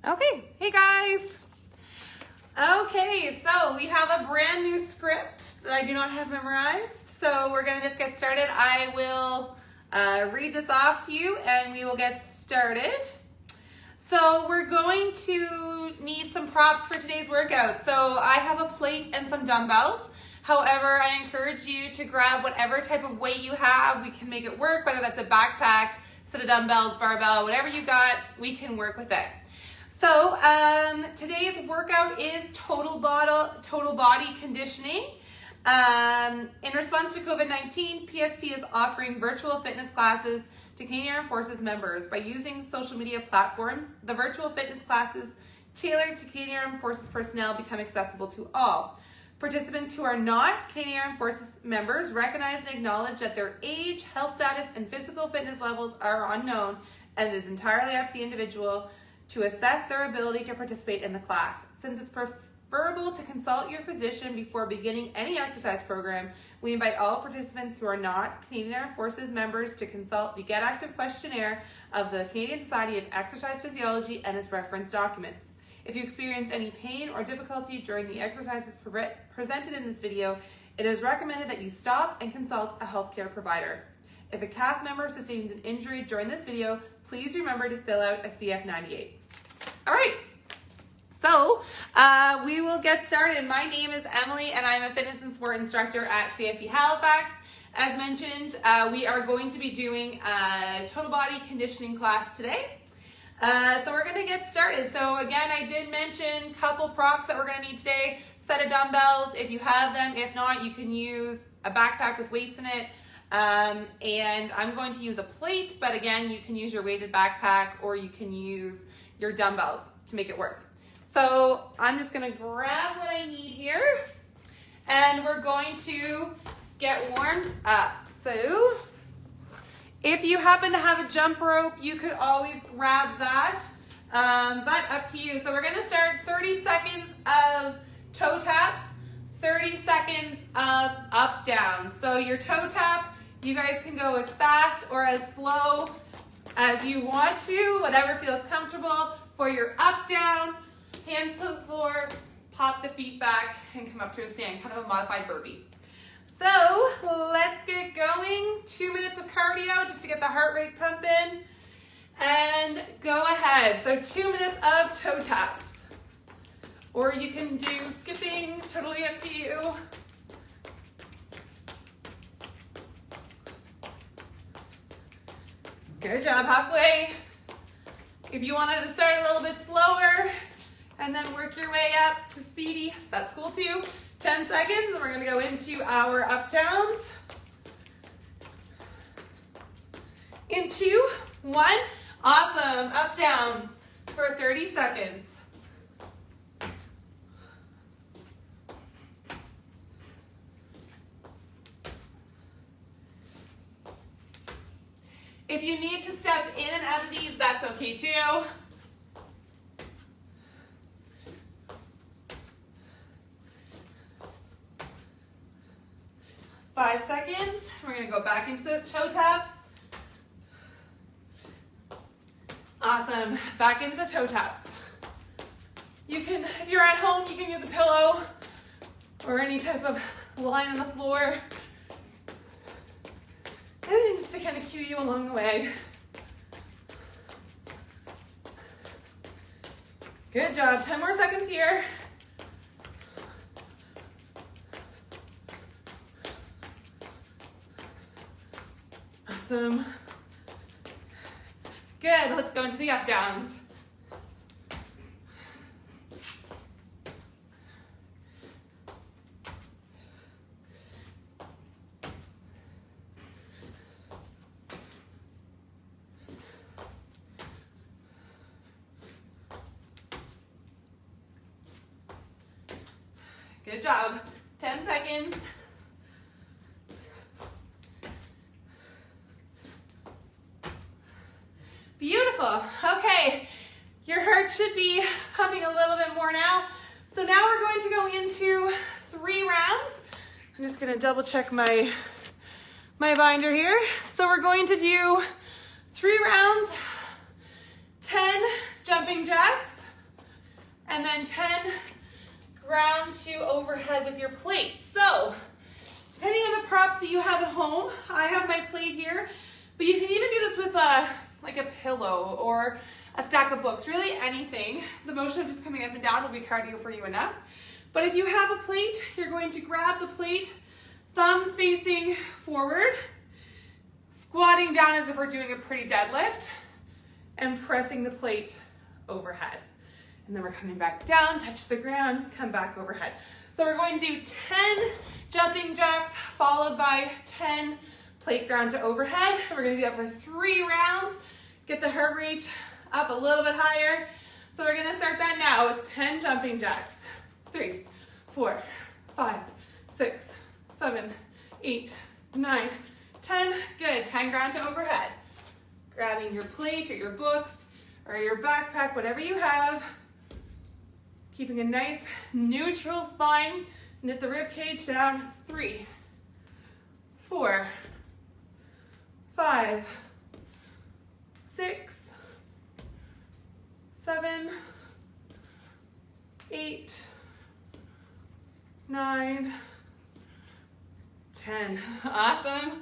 Okay, hey guys. Okay, so we have a brand new script that I do not have memorized. So we're gonna just get started. I will read this off to you and we will get started. So we're going to need some props for today's workout. So I have a plate and some dumbbells. However, I encourage you to grab whatever type of weight you have. We can make it work, whether that's a backpack, set of dumbbells, barbell, whatever you got, we can work with it. So today's workout is total body conditioning. In response to COVID-19, PSP is offering virtual fitness classes to Canadian Armed Forces members. By using social media platforms, the virtual fitness classes tailored to Canadian Armed Forces personnel become accessible to all. Participants who are not Canadian Armed Forces members recognize and acknowledge that their age, health status, and physical fitness levels are unknown, and it is entirely up to the individual to assess their ability to participate in the class. Since it's preferable to consult your physician before beginning any exercise program, we invite all participants who are not Canadian Armed Forces members to consult the Get Active Questionnaire of the Canadian Society of Exercise Physiology and its reference documents. If you experience any pain or difficulty during the exercises presented in this video, it is recommended that you stop and consult a healthcare provider. If a CAF member sustains an injury during this video, please remember to fill out a CF98. All right, so we will get started. My name is Emily and I'm a fitness and sport instructor at CFP Halifax. As mentioned, we are going to be doing a total body conditioning class today. So we're gonna get started. So again, I did mention a couple props that we're gonna need today. Set of dumbbells if you have them. If not, you can use a backpack with weights in it. And I'm going to use a plate, but again, you can use your weighted backpack or you can use your dumbbells to make it work. So I'm just gonna grab what I need here and we're going to get warmed up. So if you happen to have a jump rope, you could always grab that, but up to you. So we're gonna start 30 seconds of toe taps, 30 seconds of up down. So your toe tap, you guys can go as fast or as slow as you want to, whatever feels comfortable. For your up down, hands to the floor, pop the feet back and come up to a stand, kind of a modified burpee. So let's get going. 2 minutes of cardio just to get the heart rate pumping and go ahead. So 2 minutes of toe taps, or you can do skipping, totally up to you. Good job, halfway. If you wanted to start a little bit slower and then work your way up to speedy, that's cool too. 10 seconds and we're gonna go into our up downs. In 2, 1, awesome, up downs for 30 seconds. If you need to step in and out of these, that's okay too. Five seconds. We're gonna go back into those toe taps. Awesome, back into the toe taps. You can, if you're at home, you can use a pillow or any type of line on the floor. Anything just to kind of cue you along the way. Good job, 10 more seconds here. Awesome. Good, let's go into the up downs. Good job. 10 seconds. Beautiful. Okay, your heart should be pumping a little bit more now. So now we're going to go into 3 rounds. I'm just gonna double check my binder here. So we're going to do 3 rounds, 10 jumping jacks, and then 10 ground to overhead with your plate. So, depending on the props that you have at home, I have my plate here, but you can even do this with like a pillow or a stack of books, really anything. The motion of just coming up and down will be cardio for you enough. But if you have a plate, you're going to grab the plate, thumbs facing forward, squatting down as if we're doing a pretty deadlift, and pressing the plate overhead. And then we're coming back down, touch the ground, come back overhead. So we're going to do 10 jumping jacks followed by 10 plate ground to overhead. And we're going to do that for 3 rounds. Get the heart rate up a little bit higher. So we're going to start that now with 10 jumping jacks. 3, 4, 5, 6, 7, 8, 9, 10. Good. 10 ground to overhead. Grabbing your plate or your books or your backpack, whatever you have. Keeping a nice neutral spine. Knit the rib cage down. It's 3, 4, 5, 6, 7, 8, 9, 10. Awesome.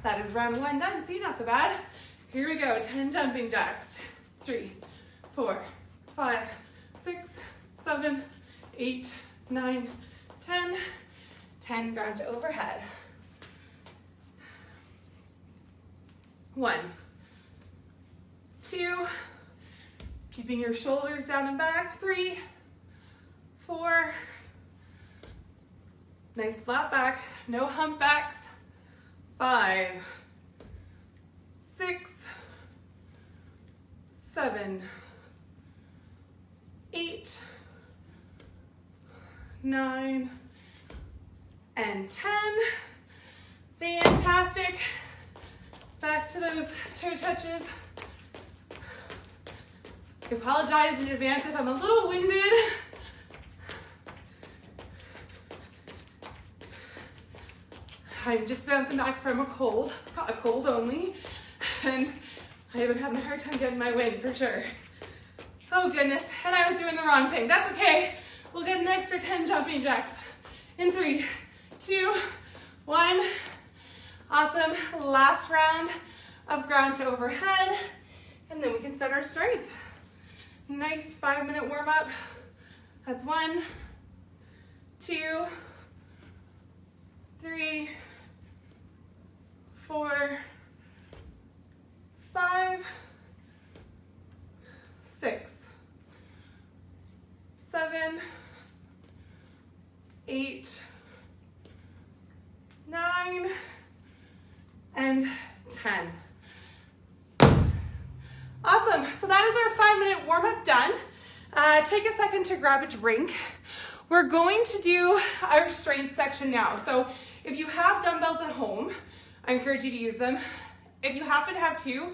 That is round 1 done. See, not so bad. Here we go. 10 jumping jacks. 3, 4, 5, 6, 7, 8, 9, 10. 10 ground to overhead. 1, 2, keeping your shoulders down and back. 3, 4, nice flat back, no humpbacks. 5, 6, 7, 8, 9, and 10. Fantastic. Back to those toe touches. I apologize in advance if I'm a little winded. I'm just bouncing back from a cold, got a cold only, and I've been having a hard time getting my wind for sure. Oh goodness, and I was doing the wrong thing. That's okay. We'll get an extra 10 jumping jacks in 3, 2, 1. Awesome. Last round of ground to overhead, and then we can start our strength. Nice 5-minute warm up. That's 1, 2, 3, 4, 5, 6, 7, 8, 9, and 10. Awesome. So that is our 5-minute warm-up done. Take a second to grab a drink. We're going to do our strength section now. So if you have dumbbells at home, I encourage you to use them. If you happen to have 2,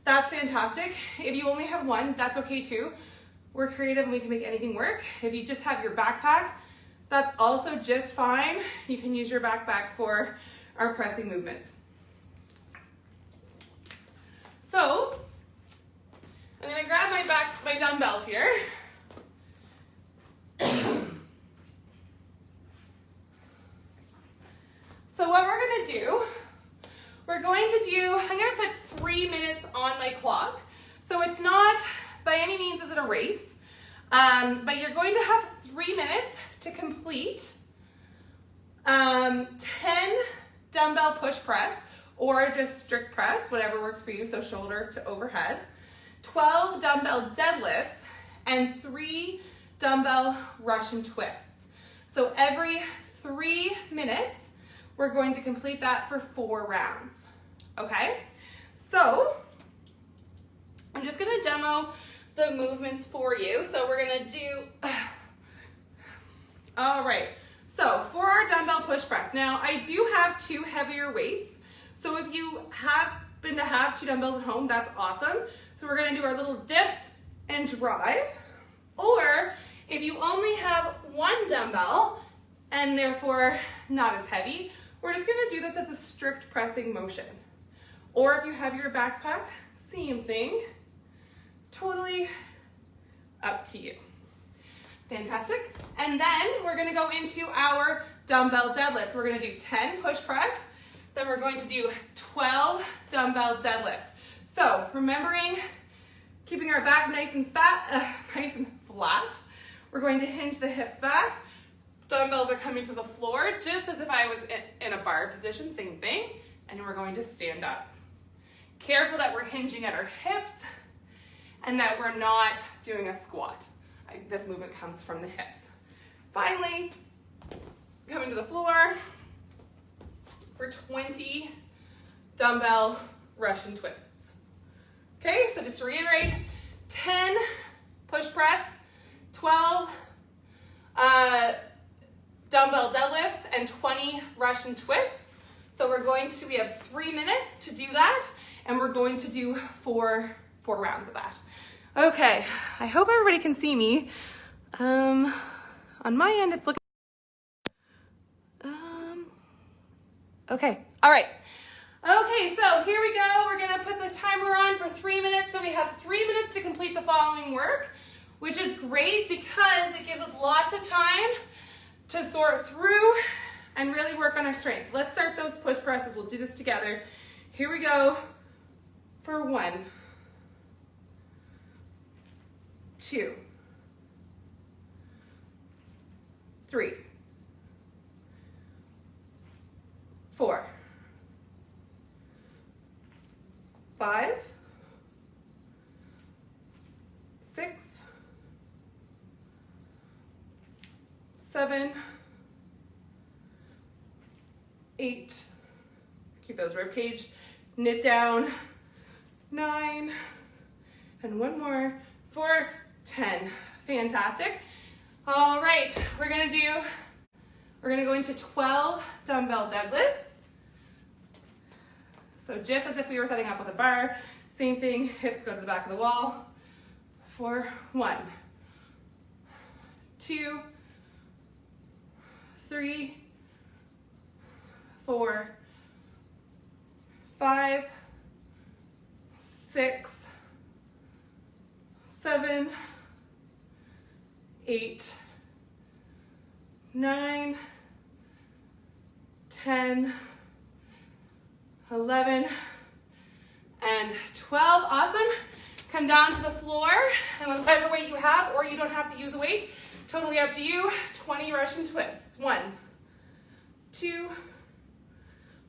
that's fantastic. If you only have 1, that's okay too. We're creative and we can make anything work. If you just have your backpack, that's also just fine. You can use your backpack for our pressing movements. So I'm gonna grab my dumbbells here. So what we're gonna do, I'm gonna put 3 minutes on my clock. So it's not, by any means is it a race, but you're going to have 3 minutes to complete 10 dumbbell push press, or just strict press, whatever works for you, so shoulder to overhead, 12 dumbbell deadlifts, and 3 dumbbell Russian twists. So every 3 minutes, we're going to complete that for 4 rounds, okay? So, I'm just gonna demo the movements for you. So we're gonna do, all right. So for our dumbbell push press, now I do have 2 heavier weights. So if you happen to have 2 dumbbells at home, that's awesome. So we're gonna do our little dip and drive. Or if you only have 1 dumbbell and therefore not as heavy, we're just gonna do this as a strict pressing motion. Or if you have your backpack, same thing. Totally up to you. Fantastic. And then we're gonna go into our dumbbell deadlifts. We're gonna do 10 push press, then we're going to do 12 dumbbell deadlift. So remembering keeping our back nice and flat, we're going to hinge the hips back. Dumbbells are coming to the floor, just as if I was in a bar position, same thing. And we're going to stand up. Careful that we're hinging at our hips and that we're not doing a squat. This movement comes from the hips. Finally, coming to the floor for 20 dumbbell Russian twists. Okay, so just to reiterate, 10 push press, 12 dumbbell deadlifts, and 20 Russian twists. So we have 3 minutes to do that, and we're going to do four rounds of that. Okay, I hope everybody can see me. On my end, it's looking, okay, all right. Okay, so here we go. We're gonna put the timer on for 3 minutes. So we have 3 minutes to complete the following work, which is great because it gives us lots of time to sort through and really work on our strengths. Let's start those push presses. We'll do this together. Here we go for 1, 2, 3, 4, 5, 6, 7, 8, keep those rib cage knit down, 9, and one more for 10. Fantastic. All right, we're gonna go into 12 dumbbell deadlifts. So just as if we were setting up with a bar, same thing, hips go to the back of the wall for 1, 2, 3, 4, 5, 6, 7, 8, 9, 10, 11, and 12. Awesome. Come down to the floor, and with whatever weight you have, or you don't have to use a weight, totally up to you. 20 Russian twists. 1, 2,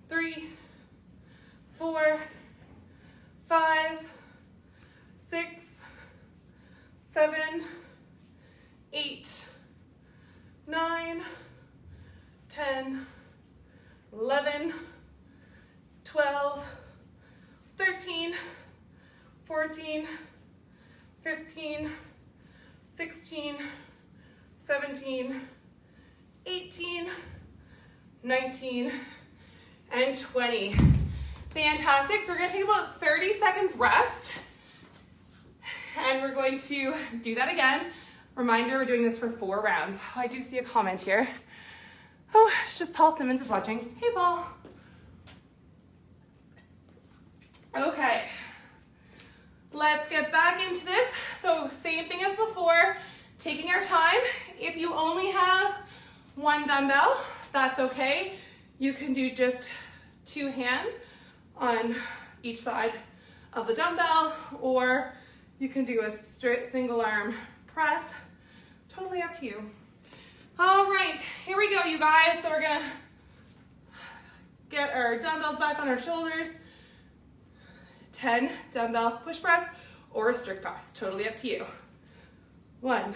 3, 4, 5, 6, 7, 8, 9, 10, 11, 12, 13, 14, 15, 16, 17, 18, 19, and 20. Fantastic. So we're going to take about 30 seconds rest, and we're going to do that again. Reminder, we're doing this for 4 rounds. Oh, I do see a comment here. Oh, it's just Paul Simmons is watching. Hey, Paul. Okay, let's get back into this. So same thing as before, taking our time. If you only have 1 dumbbell, that's okay. You can do just 2 hands on each side of the dumbbell, or you can do a straight single arm press. Totally up to you. All right, here we go, you guys. So we're gonna get our dumbbells back on our shoulders. 10 dumbbell push press or a strict press, totally up to you. 1,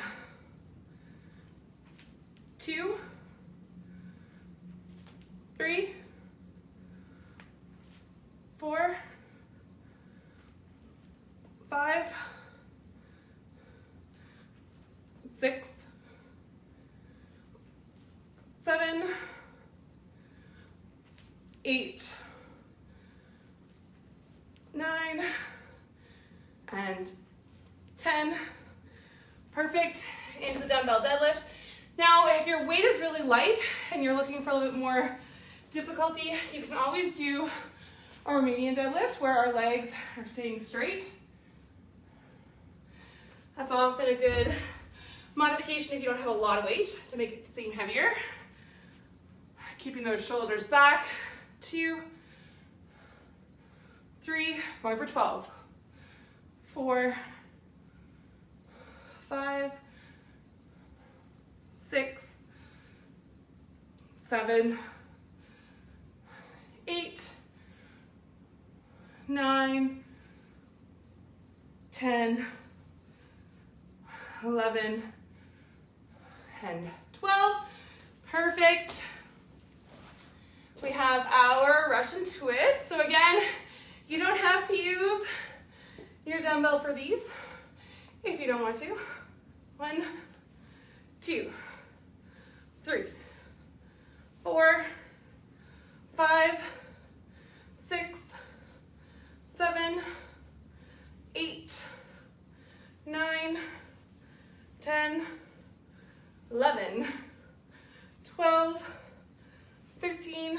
2, 3, 4, 5, 6, 7, 8, 9, and 10. Perfect. Into the dumbbell deadlift. Now, if your weight is really light and you're looking for a little bit more difficulty, you can always do a Romanian deadlift where our legs are staying straight. That's often a good modification if you don't have a lot of weight to make it seem heavier. Keeping those shoulders back. 2, 3, going for 12. 4, 5, 6, 7, 8, 9, 10, 11, and 12. Perfect. We have our Russian twist. So again, you don't have to use your dumbbell for these if you don't want to. 1, 2, 3, 4, 5, 6, 7, 8, 9, 10, 11, 12, 13,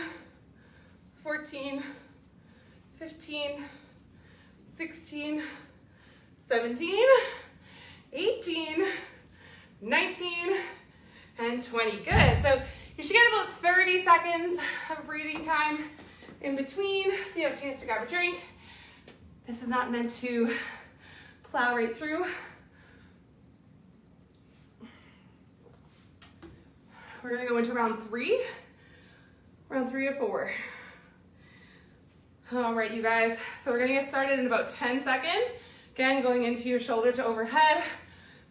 14, 15, 16, 17, 18, 19, and 20. Good. So you should get about 30 seconds of breathing time in between so you have a chance to grab a drink. This is not meant to plow right through. We're going to go into round 3. Round 3 of 4. All right, you guys. So we're going to get started in about 10 seconds. Again, going into your shoulder to overhead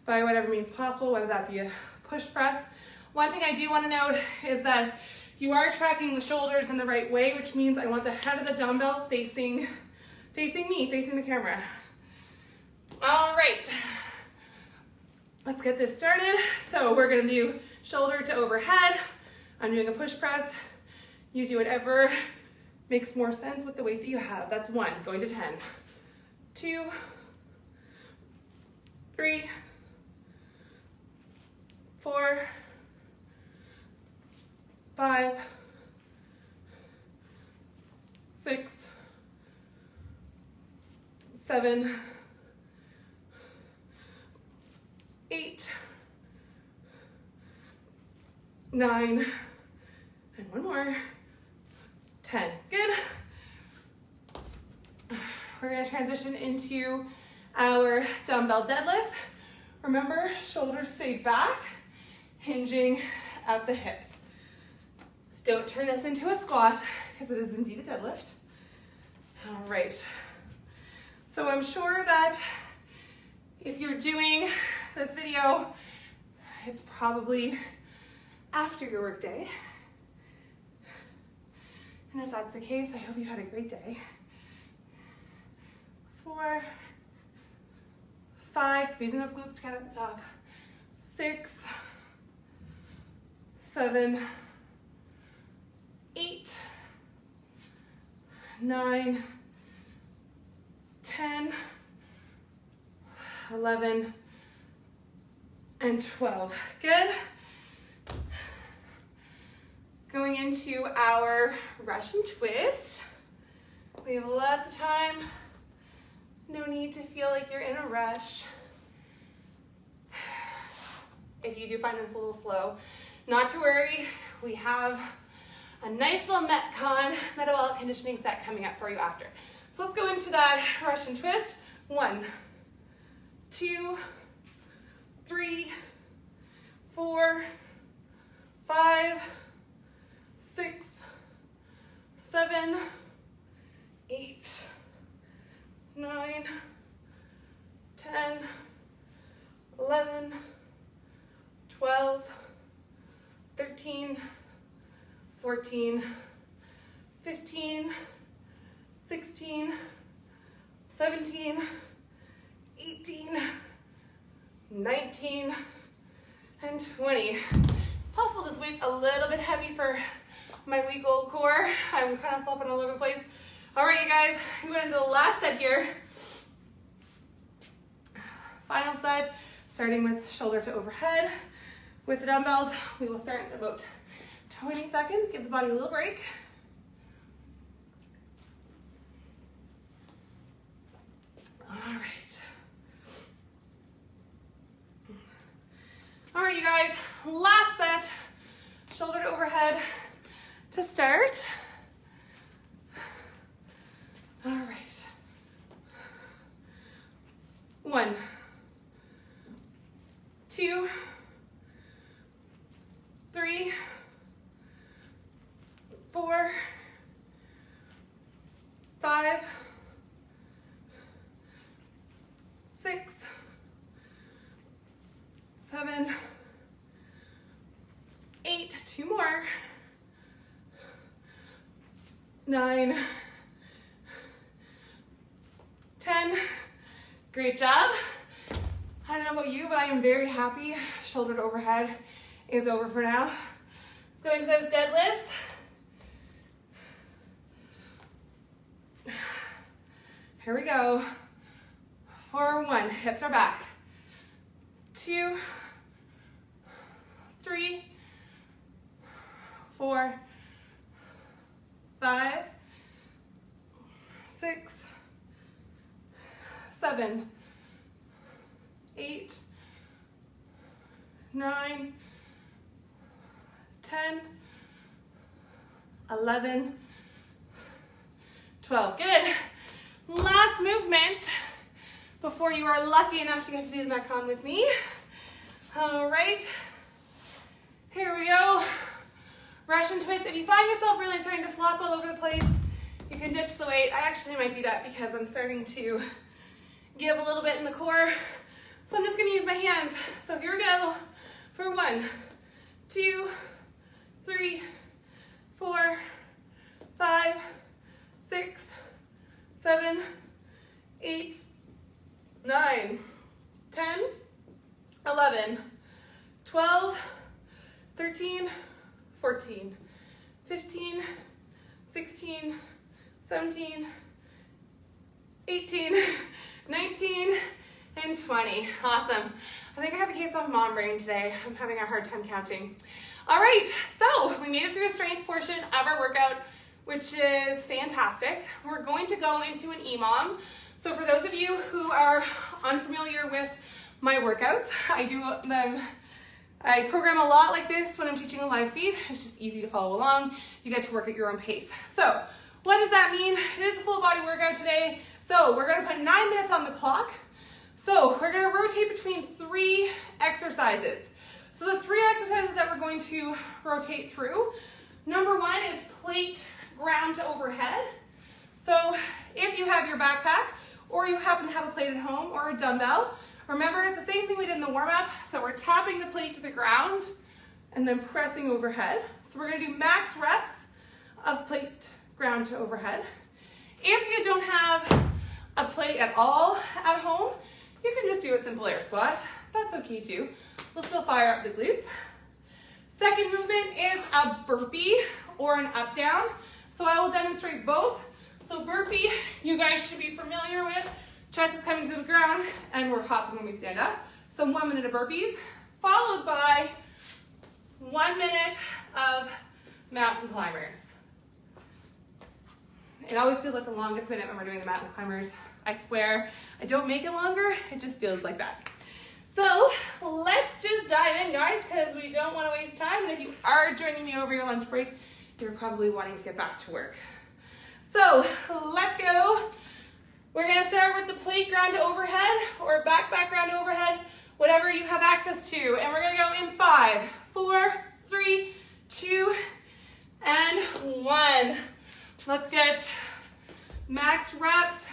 by whatever means possible, whether that be a push press. One thing I do want to note is that you are tracking the shoulders in the right way, which means I want the head of the dumbbell facing me, facing the camera. All right. Let's get this started. So we're going to do shoulder to overhead. I'm doing a push press. You do whatever makes more sense with the weight that you have. That's 1, going to 10. 2, 3, 4, 5, 6, 7, 8, 9, and 1 more, 10. Good. We're going to transition into our dumbbell deadlifts. Remember, shoulders stay back, hinging at the hips. Don't turn this into a squat because it is indeed a deadlift. All right. So I'm sure that if you're doing this video, it's probably after your work day. And if that's the case, I hope you had a great day. 4, 5, squeezing those glutes together at the top. 6, 7, 8, 9, 10, 11, and 12. Good. Going into our Russian twist. We have lots of time. No need to feel like you're in a rush. If you do find this a little slow, not to worry. We have a nice little Metcon, metabolic conditioning set coming up for you after. So let's go into that Russian twist. 1, 2, 3, 4, 5, 6, 7, 8, 9, 10, 11, 12, 13, 14, 15, 16, 17, 18, 19, and 20. It's possible this weight's a little bit heavy for my week-old core. I'm kind of flopping all over the place. All right, you guys, we went into the last set here. Final set, starting with shoulder to overhead. With the dumbbells, we will start in about 20 seconds. Give the body a little break. All right. right, you guys, last set, shoulder to overhead to start. All right. 1, 2, 3, 4, 5, 6, 7, 8, 2 more, 9, 10. Great job. I don't know about you, but I am very happy. Shoulder to overhead is over for now. Let's go into those deadlifts. Here we go. For 1, hips are back. 2, 3, 4, 5, 6, 7, 8, 9, 10, 11, 12. Good. Last movement before you are lucky enough to get to do the Metcon with me. All right. Here we go. Russian twist. If you find yourself really starting to flop all over the place, you can ditch the weight. I actually might do that because I'm starting to give a little bit in the core. So I'm just gonna use my hands. So here we go for 1, 2, 3, 4, 5, 6, 7, 8, 9, 10, 11, 12, 13, 14, 15, 16, 17, 18, 19, and 20. Awesome. I think I have a case of mom brain today. I'm having a hard time counting. All right, so we made it through the strength portion of our workout, which is fantastic. We're going to go into an EMOM. So for those of you who are unfamiliar with my workouts, I program a lot like this when I'm teaching a live feed. It's just easy to follow along. You get to work at your own pace. So what does that mean? It is a full body workout today. So we're gonna put 9 minutes on the clock. So we're gonna rotate between 3 exercises. So the 3 exercises that we're going to rotate through, number 1 is plate ground to overhead. So if you have your backpack or you happen to have a plate at home or a dumbbell, remember it's the same thing we did in the warm-up. So we're tapping the plate to the ground and then pressing overhead. So we're gonna do max reps of plate ground to overhead. If you don't have a plate at all at home, you can just do a simple air squat. That's okay too. We'll still fire up the glutes. Second movement is a burpee or an up down. So I will demonstrate both. So burpee, you guys should be familiar with. Chest is coming to the ground and we're hopping when we stand up. So 1 minute of burpees, followed by 1 minute of mountain climbers. It always feels like the longest minute when we're doing the mountain climbers. I swear, I don't make it longer, it just feels like that. So let's just dive in, guys, because we don't want to waste time. And if you are joining me over your lunch break, you're probably wanting to get back to work. So let's go. We're gonna start with the plate ground to overhead or back ground to overhead, whatever you have access to. And we're gonna go in 5, 4, 3, 2, and 1. Let's get max reps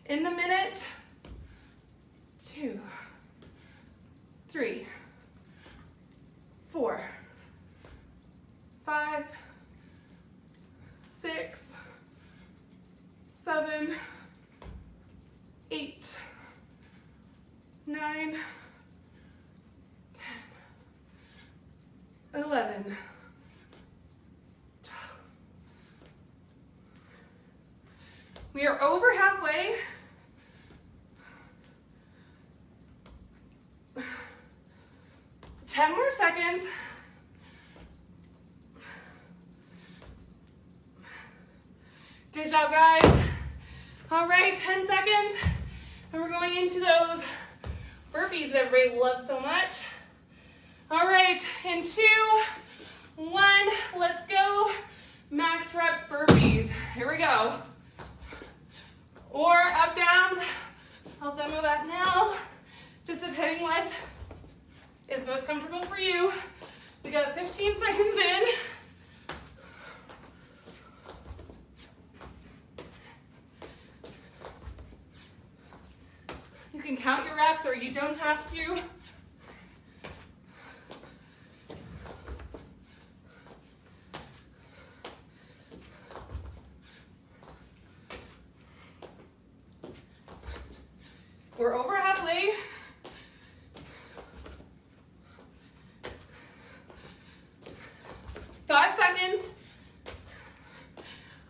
in the minute. 2, 3, 4, 5, 6, 7, 8, 9, 10, 11, 12. We are over halfway. Ten more seconds. Good job, guys. All right, 10 seconds. And we're going into those burpees that everybody loves so much. All right, in 2, 1, let's go. Max reps burpees. Here we go. Or up downs. I'll demo that now. Just depending what is most comfortable for you. We got 15 seconds in. You can count your reps or you don't have to. We're over halfway. Five seconds.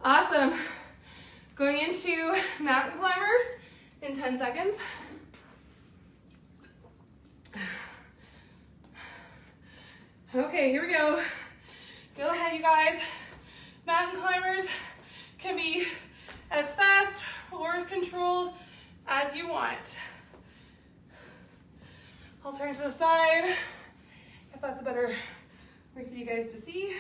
Awesome. Going into mountain climbers in 10 seconds. Okay, here we go. Go ahead, you guys. Mountain climbers can be as fast or as controlled as you want. I'll turn to the side if that's a better way for you guys to see.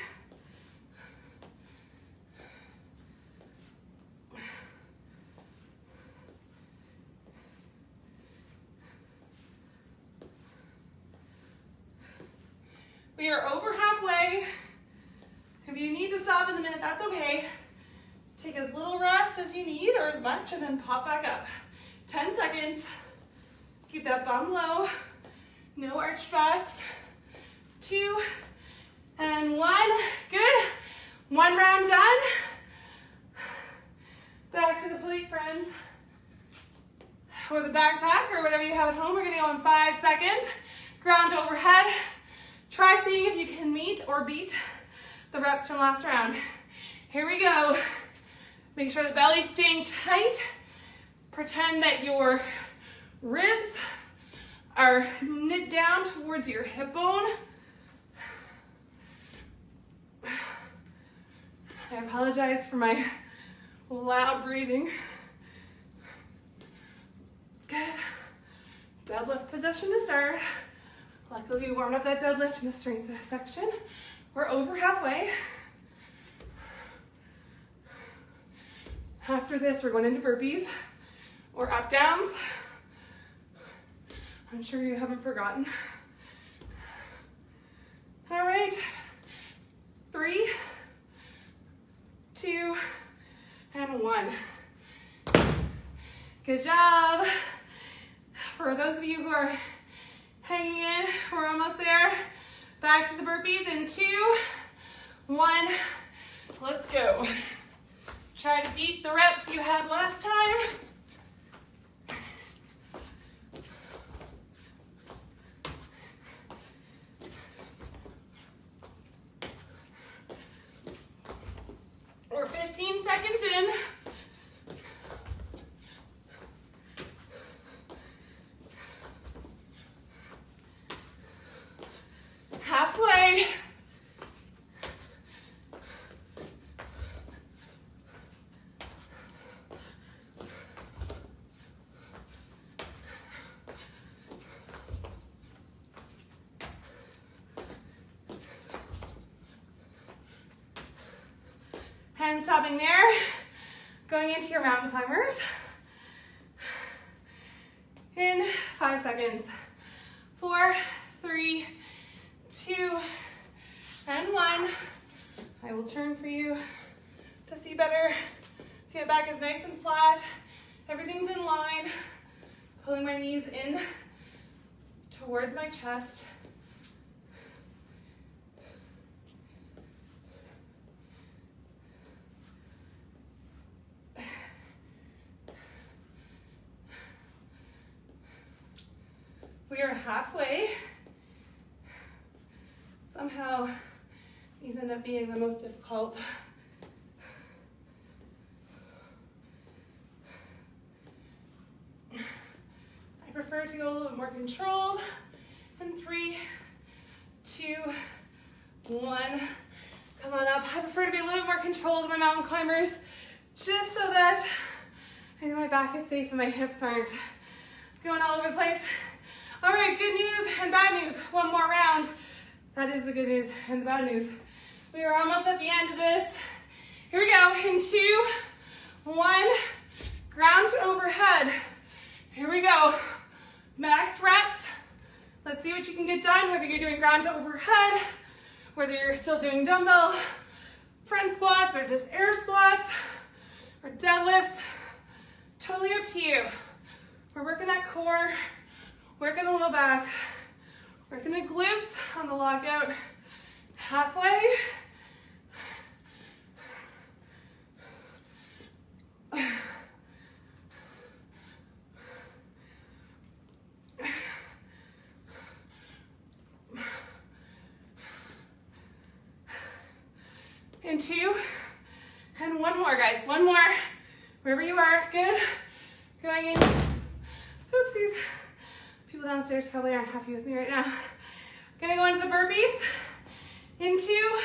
We are over halfway. If you need to stop in a minute, that's okay. Take as little rest as you need or as much and then pop back up. 10 seconds. Keep that bum low. No arch backs. 2 and 1. Good. 1 round done. Back to the plate, friends. Or the backpack or whatever you have at home. We're going to go in 5 seconds. Ground to overhead. Try seeing if you can meet or beat the reps from last round. Here we go. Make sure the belly's staying tight. Pretend that your ribs are knit down towards your hip bone. I apologize for my loud breathing. Good. Deadlift position to start. Luckily, we warmed up that deadlift in the strength section. We're over halfway. After this, we're going into burpees or up downs. I'm sure you haven't forgotten. All right. 3, 2, and 1. Good job. For those of you who are hanging in, we're almost there. Back to the burpees in 2, 1. Let's go. Try to beat the reps you had last time. We're 15 seconds in. Halfway. And stopping there, going into your mountain climbers in 5 seconds. 4, 3, 2, and 1. I will turn for you to see better. See my back is nice and flat. Everything's in line. Pulling my knees in towards my chest. We are halfway. Somehow, these end up being the most difficult. I prefer to go a little bit more controlled. And 3, 2, 1. Come on up. I prefer to be a little bit more controlled in my mountain climbers, just so that I know my back is safe and my hips aren't going all over the place. All right, good news and bad news. One more round. That is the good news and the bad news. We are almost at the end of this. Here we go, in 2, 1, ground to overhead. Here we go, max reps. Let's see what you can get done, whether you're doing ground to overhead, whether you're still doing dumbbell front squats or just air squats or deadlifts. Totally up to you. We're working that core, working the low back, working the glutes on the lockout. Halfway. And 2, and 1 more, guys. 1 more. Wherever you are, good. Going in. Oopsies. People downstairs probably aren't happy with me right now. Gonna go into the burpees. In 2,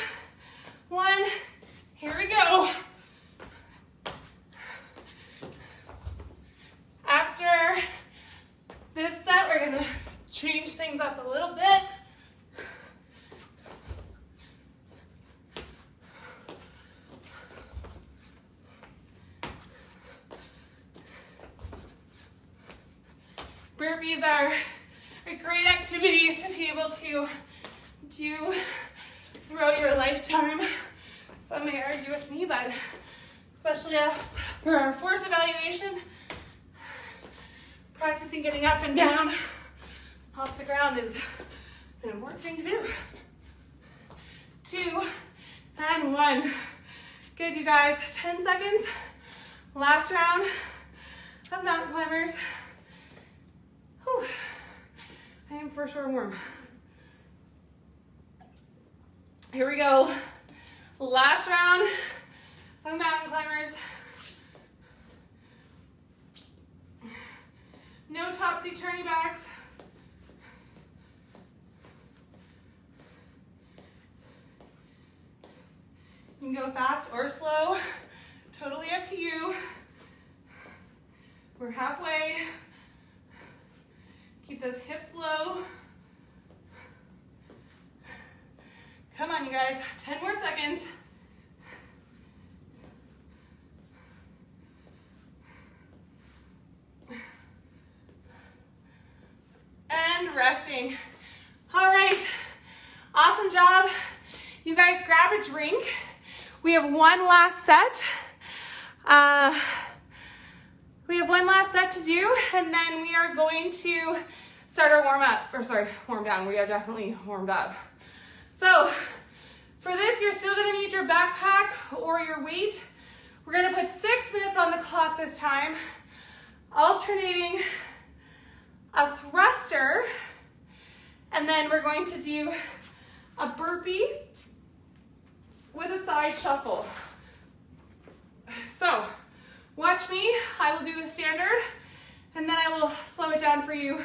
1. Here we go. After this set, we're gonna change things up a little bit. Burpees are a great activity to be able to do throughout your lifetime. Some may argue with me, but especially us for our force evaluation, practicing getting up and down off the ground is an important thing to do. 2, and 1. Good, you guys. 10 seconds. Last round of mountain climbers. Whew. I am for sure warm. Here we go. Last round of mountain climbers. No topsy turny backs. You can go fast or slow. Totally up to you. We're halfway. Keep those hips low. Come on, you guys. 10 more seconds. And resting. All right. Awesome job. You guys grab a drink. We have one last set. We have one last set to do, and then we are going to start our warm down. We are definitely warmed up. So for this, you're still gonna need your backpack or your weight. We're gonna put 6 minutes on the clock this time, alternating a thruster, and then we're going to do a burpee with a side shuffle. So watch me, I will do the standard, and then I will slow it down for you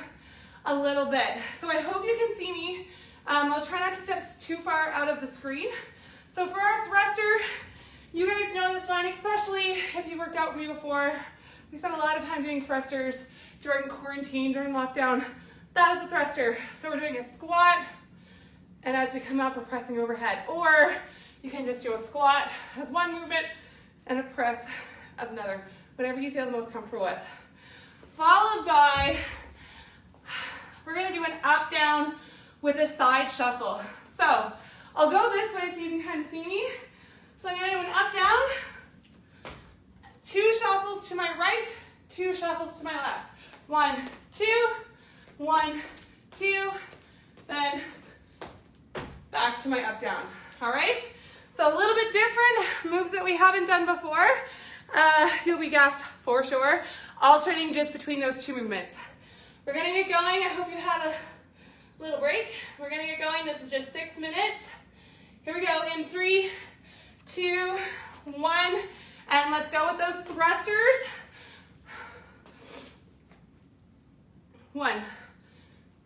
a little bit. So I hope you can see me. I'll try not to step too far out of the screen. So for our thruster, you guys know this one, especially if you worked out with me before. We spent a lot of time doing thrusters during quarantine, during lockdown. That is a thruster. So we're doing a squat, and as we come up, we're pressing overhead. Or you can just do a squat as one movement and a press as another, whatever you feel the most comfortable with. Followed by, we're gonna do an up down with a side shuffle. So I'll go this way so you can kind of see me. So I'm gonna do an up down, 2 shuffles to my right, 2 shuffles to my left. 1, 2, 1, 2, then back to my up down. All right? So a little bit different moves that we haven't done before. You'll be gassed for sure, alternating just between those 2 movements. We're gonna get going. I hope you had a little break. We're gonna get going. This is just 6 minutes. Here we go in 3, 2, 1, and let's go with those thrusters. 1.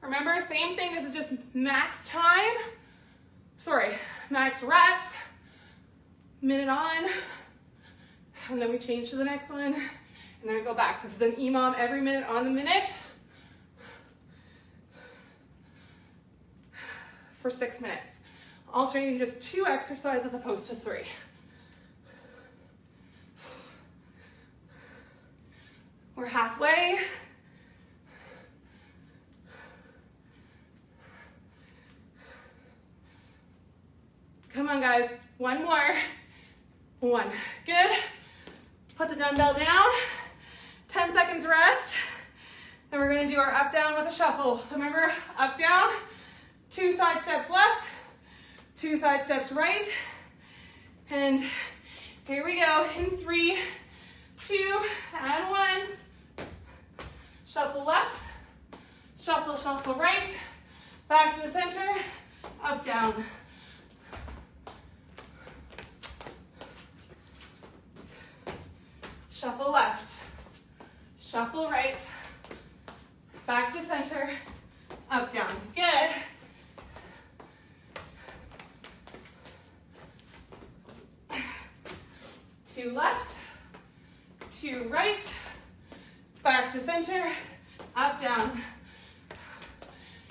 Remember, same thing. This is just max time. Max reps. Minute on. And then we change to the next one. And then we go back. So this is an EMOM every minute on the minute. for 6 minutes. Alternating just 2 exercises as opposed to 3. We're halfway. Come on, guys. 1 more. 1. Good. Put the dumbbell down. 10 seconds rest. Then we're going to do our up, down with a shuffle. So remember, up, down, 2 side steps left, 2 side steps right. And here we go. In 3, 2, and 1. Shuffle left, shuffle, shuffle right. Back to the center, up, down. Shuffle left, shuffle right, back to center, up, down. Good. Two left, 2 right, back to center, up, down.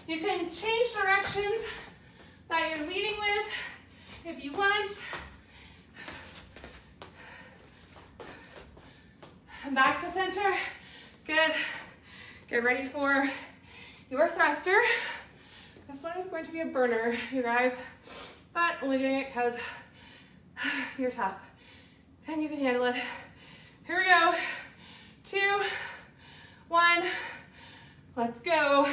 You can change directions that you're leading with if you want. And back to center. Good. Get ready for your thruster. This one is going to be a burner, you guys, but only doing it because you're tough and you can handle it. Here we go. 2, 1. Let's go.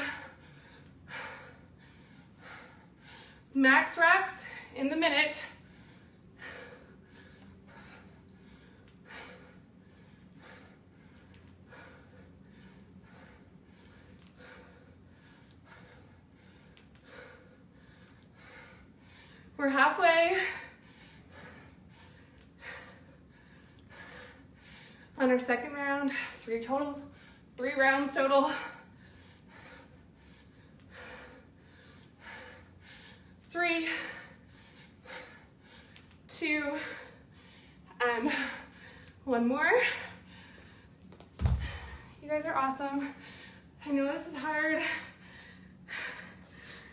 Max reps in the minute. We're halfway. On our second round, 3 rounds total. 3, 2, and 1 more. You guys are awesome. I know this is hard,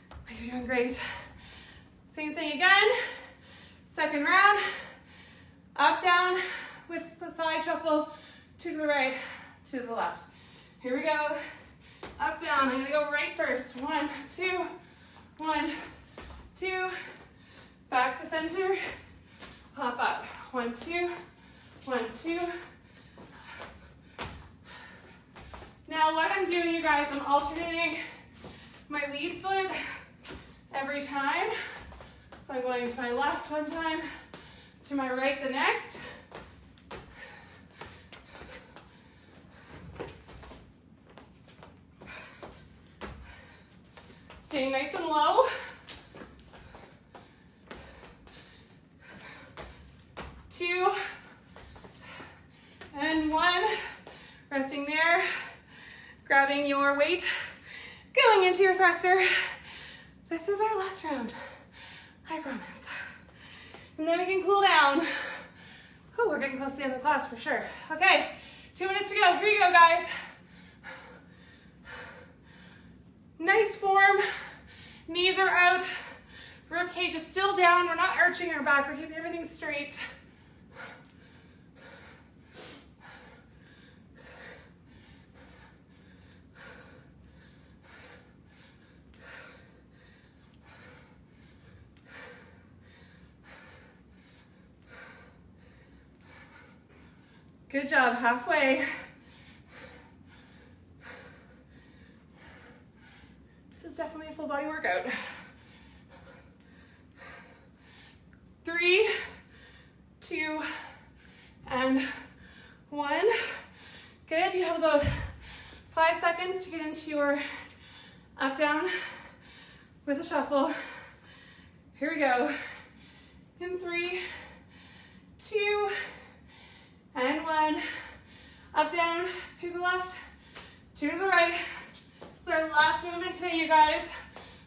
but you're doing great. Same thing again. Second round. Up, down with the side shuffle to the right, to the left. Here we go. Up, down. I'm gonna go right first. 1, 2, 1, 2. Back to center. Hop up. 1, 2, 1, 2. Now what I'm doing, you guys, I'm alternating my lead foot every time. So I'm going to my left one time, to my right the next. Staying nice and low. 2, and 1. Resting there. Grabbing your weight. Going into your thruster. This is our last round. I promise. And then we can cool down. Whew, we're getting close to the end of the class for sure. Okay, 2 minutes to go. Here you go, guys. Nice form. Knees are out. Rib cage is still down. We're not arching our back. We're keeping everything straight. Good job, halfway. This is definitely a full body workout. 3, 2, and 1. Good, you have about 5 seconds to get into your up, down with a shuffle. Here we go. In 3, 2, and 1. Up, down, to the left, to the right. It's our last movement today, you guys.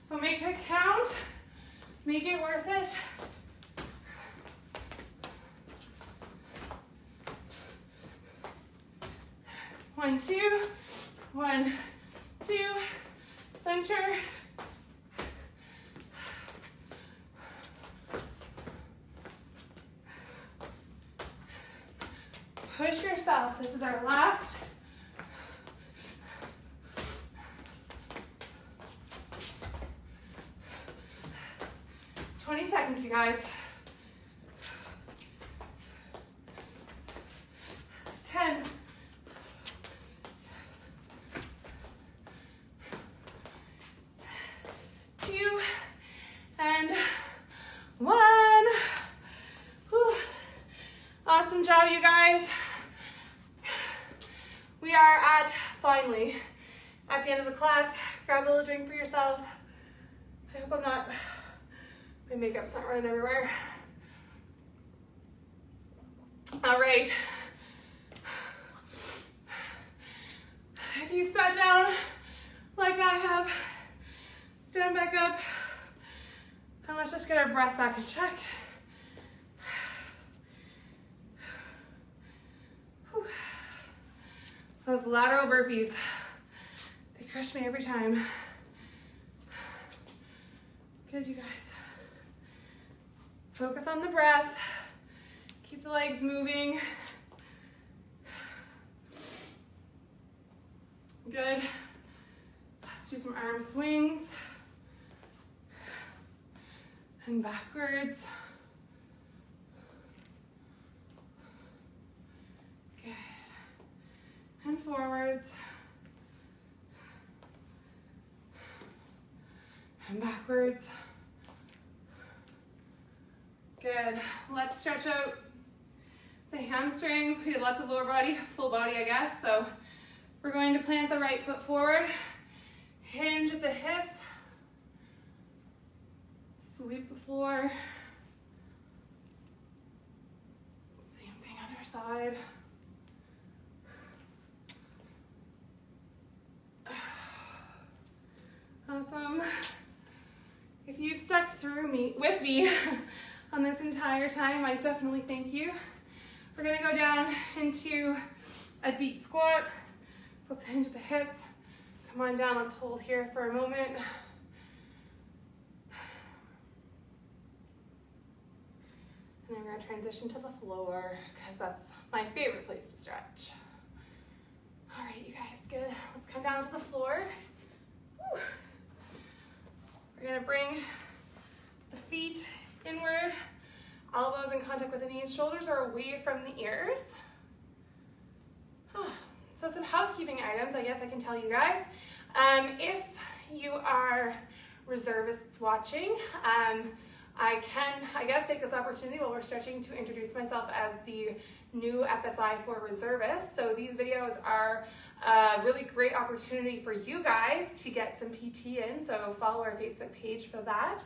So make it count. Make it worth it. One, two, 1, 2, center. yourself. This is our last. Seconds, you guys. 10. 2 and 1. Whew. Awesome job, you guys. We are finally at the end of the class. Grab a little drink for yourself. I hope I'm not, my makeup's not running everywhere. All right. If you sat down like I have, stand back up, and let's just get our breath back in check. Whew. Those lateral burpees, they crush me every time. Good, you guys. Focus on the breath. Keep the legs moving. Good. Let's do some arm swings. And backwards. Good. And forwards. And backwards. Good. Let's stretch out the hamstrings. We did lots of lower body, full body, I guess. So we're going to plant the right foot forward, hinge at the hips, sweep the floor. Same thing, other side. Awesome. If you've stuck with me on this entire time, I definitely thank you. We're gonna go down into a deep squat. So let's hinge at the hips. Come on down, let's hold here for a moment. And then we're gonna transition to the floor because that's my favorite place to stretch. All right, you guys, good. Let's come down to the floor. Woo. We're gonna bring the feet inward, elbows in contact with the knees, shoulders are away from the ears. So some housekeeping items, I guess I can tell you guys. If you are reservists watching, I can, I guess, take this opportunity while we're stretching to introduce myself as the new FSI for reservists. So these videos are a really great opportunity for you guys to get some PT in, so follow our Facebook page for that.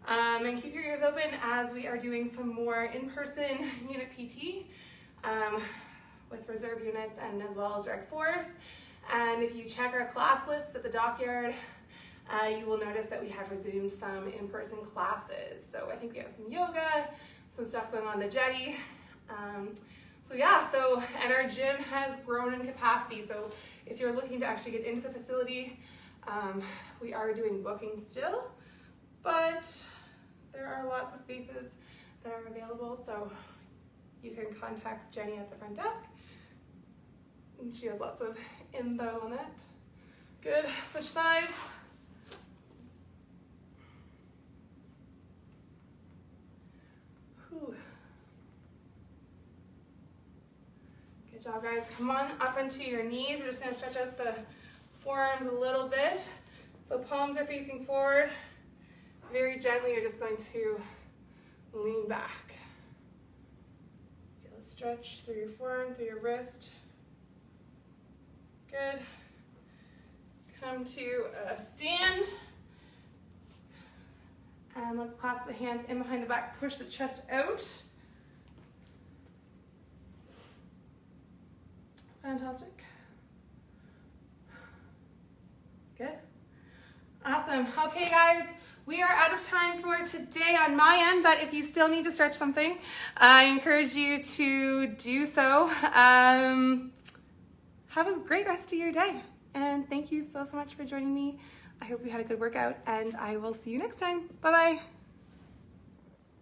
And keep your ears open as we are doing some more in-person unit PT with reserve units and as well as direct force. And if you check our class lists at the dockyard, you will notice that we have resumed some in-person classes. So I think we have some yoga, some stuff going on the jetty. So yeah, and our gym has grown in capacity. So if you're looking to actually get into the facility, we are doing bookings still, but there are lots of spaces that are available. So you can contact Jenny at the front desk. And she has lots of info on that. Good, switch sides. Whew. Good job, guys. Come on up onto your knees. We're just gonna stretch out the forearms a little bit. So palms are facing forward. Very gently, you're just going to lean back. Feel a stretch through your forearm, through your wrist. Good. Come to a stand. And let's clasp the hands in behind the back, push the chest out. Fantastic. Good. Awesome. Okay, guys, we are out of time for today on my end, but if you still need to stretch something, I encourage you to do so. Have a great rest of your day. And thank you so much for joining me. I hope you had a good workout, and I will see you next time. Bye-bye.